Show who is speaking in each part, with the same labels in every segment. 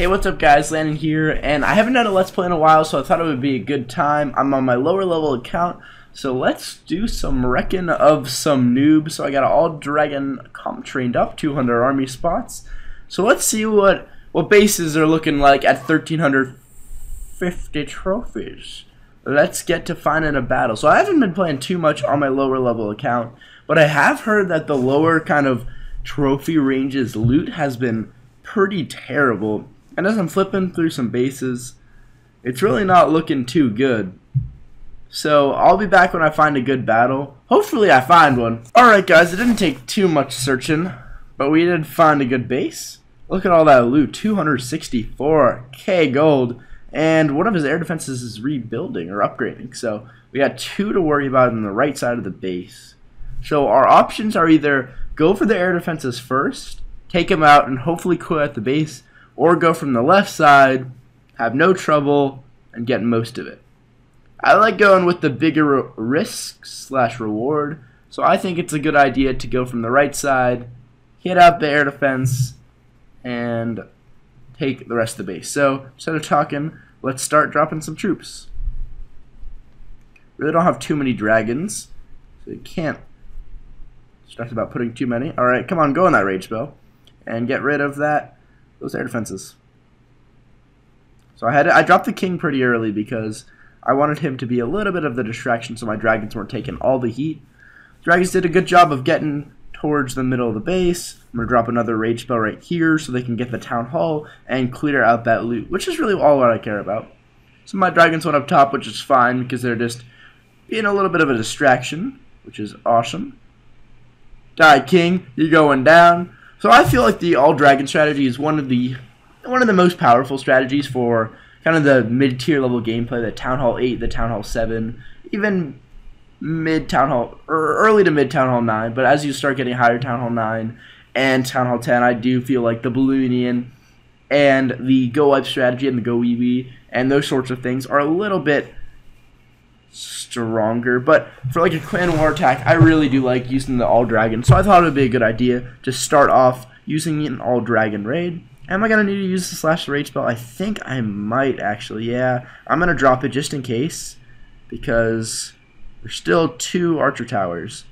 Speaker 1: what's up guys, Landon here, and I haven't done a Let's Play in a while, so I thought it would be a good time. I'm on my lower level account, so let's do some wrecking of some noobs. So I got an all dragon comp trained up, 200 army spots. So let's see what bases are looking like at 1350 trophies. Let's get to finding a battle. So I haven't been playing too much on my lower level account, but I have heard that the lower kind of trophy ranges loot has been pretty terrible. And as I'm flipping through some bases, it's really not looking too good. So I'll be back when I find a good battle. Hopefully I find one. Alright guys, it didn't take too much searching, but we did find a good base. Look at all that loot, 264k gold. And one of his air defenses is rebuilding or upgrading. So we got 2 to worry about on the right side of the base. So our options are either go for the air defenses first, take them out and hopefully quit at the base, or go from the left side, have no trouble, and get most of it. I like going with the bigger risk / reward, so I think it's a good idea to go from the right side, hit out the air defense, and take the rest of the base. So instead of talking, let's start dropping some troops. Really don't have too many dragons, so you can't stress about putting too many. Alright, come on, go on that rage spell, and get rid of those air defenses. So I dropped the king pretty early because I wanted him to be a little bit of the distraction so my dragons weren't taking all the heat. Dragons did a good job of getting towards the middle of the base. I'm going to drop another rage spell right here so they can get the town hall and clear out that loot, which is really all what I care about. So my dragons went up top, which is fine because they're just being a little bit of a distraction, which is awesome. Die king, you're going down. So I feel like the all dragon strategy is one of the most powerful strategies for kind of the mid-tier level gameplay, the Town Hall 8, the Town Hall 7, even mid-Town Hall, or early to mid-Town Hall 9, but as you start getting higher Town Hall 9 and Town Hall 10, I do feel like the Balloonian and the Go Wipe strategy and the Go Wee Wee and those sorts of things are a little bit stronger. But for like a clan war attack, I really do like using the all dragon, so I thought it would be a good idea to start off using an all dragon raid. Am I gonna need to use the / rage spell? I think I might actually. Yeah, I'm gonna drop it just in case because there's still 2 archer towers,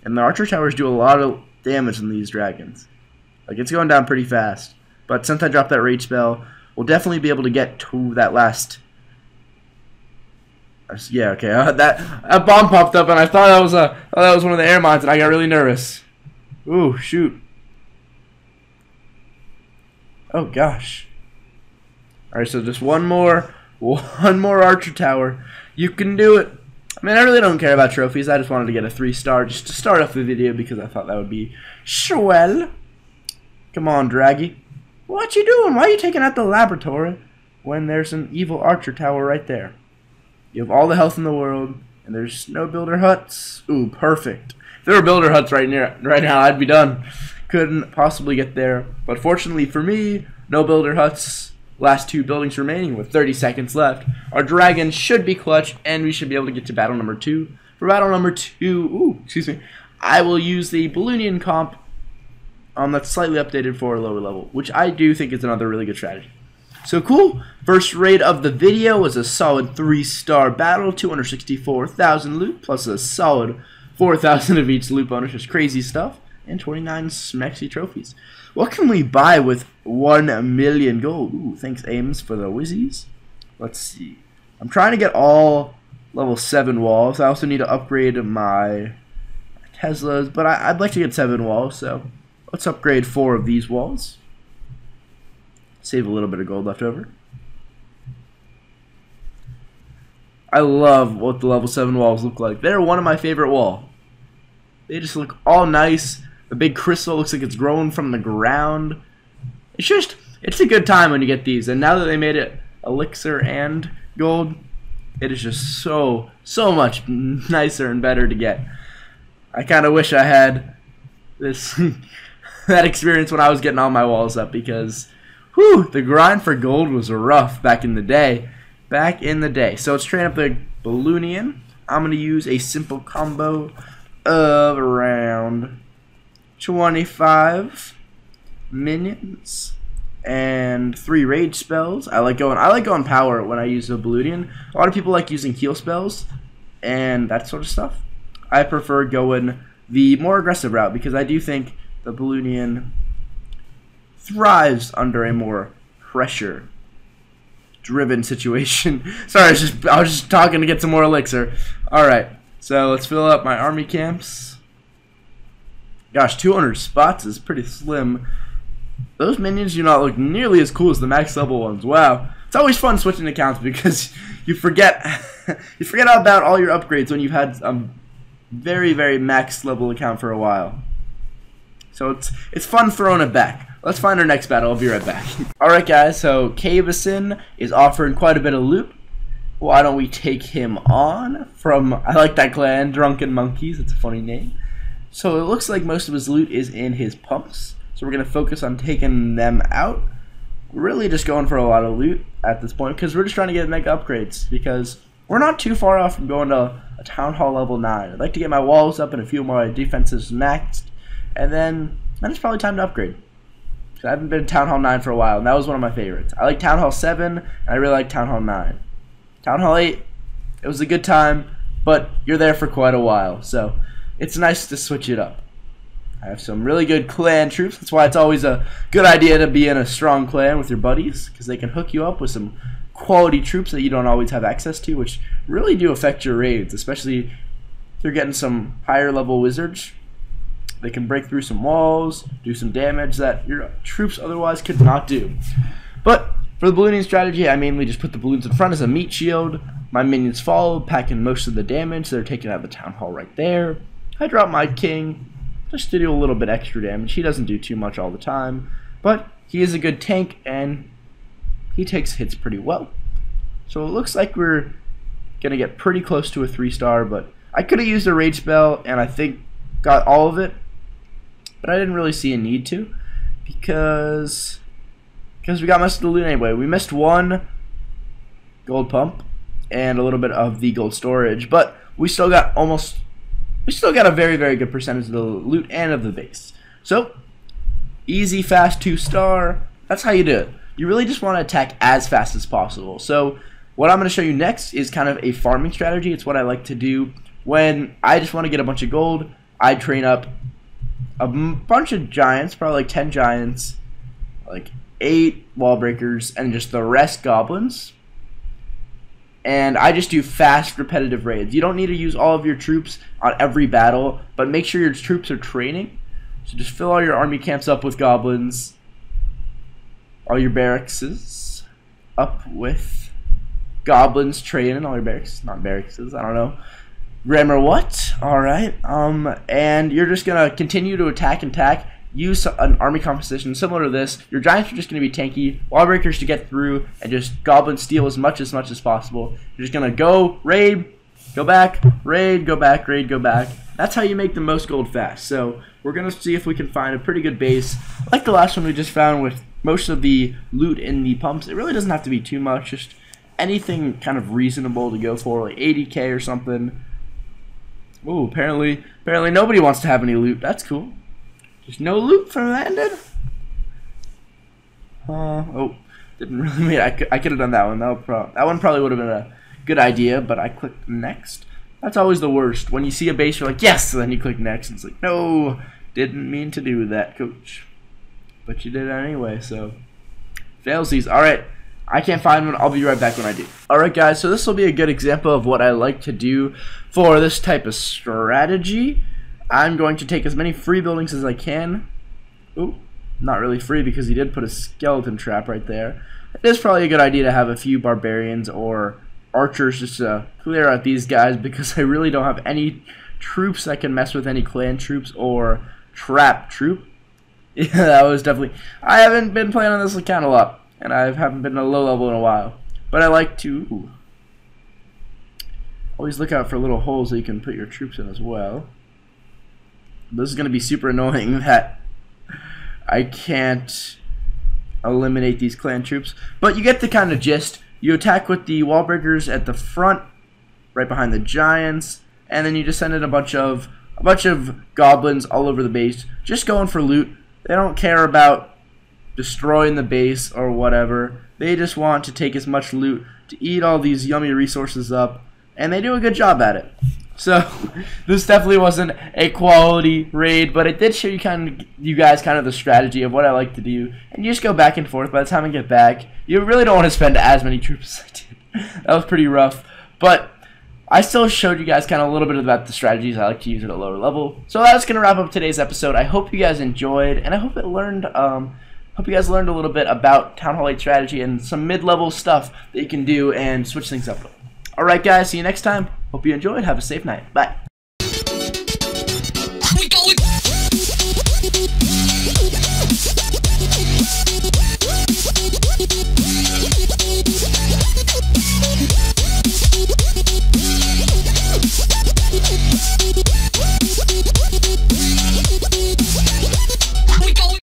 Speaker 1: and the archer towers do a lot of damage on these dragons. Like, it's going down pretty fast. But since I dropped that rage spell, we'll definitely be able to get to that last. Yeah, okay. That bomb popped up, and I thought that was one of the air mines, and I got really nervous. Ooh, shoot! Oh gosh! All right, so just one more archer tower. You can do it. I mean, I really don't care about trophies. I just wanted to get a 3-star just to start off the video because I thought that would be swell. Come on, Draggy. What you doing? Why are you taking out the laboratory when there's an evil archer tower right there? You have all the health in the world, and there's no builder huts. Ooh, perfect. If there were builder huts right now, I'd be done. Couldn't possibly get there. But fortunately for me, no builder huts. Last 2 buildings remaining with 30 seconds left. Our dragon should be clutch, and we should be able to get to battle number 2. For battle number 2, I will use the Balloonian comp that's slightly updated for a lower level, which I do think is another really good strategy. So cool. First raid of the video was a solid 3-star battle, 264,000 loot, plus a solid 4,000 of each loot bonus, just crazy stuff, and 29 smexy trophies. What can we buy with 1 million gold? Ooh, thanks Ames for the whizzies. Let's see. I'm trying to get all level 7 walls. I also need to upgrade my Teslas, but I'd like to get 7 walls, so let's upgrade 4 of these walls. Save a little bit of gold left over. I love what the level 7 walls look like. They're one of my favorite walls. They just look all nice. The big crystal looks like it's growing from the ground. It's a good time when you get these. And now that they made it elixir and gold, it is just so much nicer and better to get. I kind of wish I had this that experience when I was getting all my walls up because whew, the grind for gold was rough back in the day. So let's train up the Balloonian. I'm going to use a simple combo of around 25 minions and 3 rage spells. I like going power when I use the Balloonian. A lot of people like using heal spells and that sort of stuff. I prefer going the more aggressive route because I do think the Balloonian thrives under a more pressure driven situation. Sorry, I was just talking to get some more elixir. Alright, so let's fill up my army camps. Gosh, 200 spots is pretty slim. Those minions do not look nearly as cool as the max level ones. Wow. It's always fun switching accounts because you forget you forget about all your upgrades when you've had a very, very max level account for a while. So it's fun throwing it back. Let's find our next battle. I'll be right back. Alright guys, so Cavison is offering quite a bit of loot. Why don't we take him on from, I like that clan, Drunken Monkeys. It's a funny name. So it looks like most of his loot is in his pumps. So we're going to focus on taking them out. We're really just going for a lot of loot at this point because we're just trying to get mega upgrades because we're not too far off from going to a Town Hall level 9. I'd like to get my walls up and a few more defenses maxed. And then it's probably time to upgrade. I haven't been in Town Hall 9 for a while, and that was one of my favorites. I like Town Hall 7, and I really like Town Hall 9. Town Hall 8, it was a good time, but you're there for quite a while, so it's nice to switch it up. I have some really good clan troops. That's why it's always a good idea to be in a strong clan with your buddies, because they can hook you up with some quality troops that you don't always have access to, which really do affect your raids, especially if you're getting some higher level wizards. They can break through some walls, do some damage that your troops otherwise could not do. But for the ballooning strategy, I mainly just put the balloons in front as a meat shield. My minions follow, packing most of the damage. They're taking out the town hall right there. I drop my king just to do a little bit extra damage. He doesn't do too much all the time, but he is a good tank and he takes hits pretty well. So it looks like we're going to get pretty close to a 3-star, but I could have used a rage spell and I think got all of it. But I didn't really see a need to because we got most of the loot anyway. We missed 1 gold pump and a little bit of the gold storage, but we still got a very, very good percentage of the loot and of the base. So easy, fast 2-star. That's how you do it. You really just want to attack as fast as possible. So what I'm going to show you next is kind of a farming strategy. It's what I like to do when I just want to get a bunch of gold. I train up a bunch of giants, probably like 10 giants, like 8 wall breakers, and just the rest goblins. And I just do fast, repetitive raids. You don't need to use all of your troops on every battle, but make sure your troops are training. So just fill all your army camps up with goblins, all your barracks up with goblins training, all your barracks, not barracks, I don't know. Grammar what? Alright, and you're just going to continue to attack and attack. Use an army composition similar to this. Your giants are just going to be tanky, wall breakers to get through, and just goblin steal as much as possible. You're just going to go, raid, go back, raid, go back, raid, go back. That's how you make the most gold fast. So we're going to see if we can find a pretty good base, like the last one we just found with most of the loot in the pumps. It really doesn't have to be too much, just anything kind of reasonable to go for, like 80k or something. Ooh, apparently nobody wants to have any loot. That's cool. There's no loot from landed. Oh, didn't really mean I could have done that one. That one probably would have been a good idea, but I clicked next. That's always the worst. When you see a base, you're like, yes, and then you click next, and it's like, no, didn't mean to do that, coach. But you did it anyway, so failsies. All right. I can't find one. I'll be right back when I do. Alright guys, so this will be a good example of what I like to do for this type of strategy. I'm going to take as many free buildings as I can. Ooh, not really free because he did put a skeleton trap right there. It is probably a good idea to have a few barbarians or archers just to clear out these guys because I really don't have any troops that can mess with any clan troops or trap troop. Yeah, that was definitely... I haven't been playing on this account a lot. And I haven't been a low level in a while. But I like to always look out for little holes that you can put your troops in as well. This is going to be super annoying that I can't eliminate these clan troops. But you get the kind of gist. You attack with the wall breakers at the front, right behind the giants. And then you just send in a bunch of goblins all over the base. Just going for loot. They don't care about destroying the base or whatever. They just want to take as much loot to eat all these yummy resources up, and they do a good job at it. So this definitely wasn't a quality raid, but it did show you guys kind of the strategy of what I like to do. And you just go back and forth. By the time I get back, you really don't want to spend as many troops as I did. That was pretty rough, but I still showed you guys kind of a little bit about the strategies I like to use at a lower level. So that's gonna wrap up today's episode. I hope you guys enjoyed, and I hope it learned. Hope you guys learned a little bit about Town Hall 8 strategy and some mid-level stuff that you can do and switch things up with. Alright guys, see you next time. Hope you enjoyed. Have a safe night. Bye.
Speaker 2: We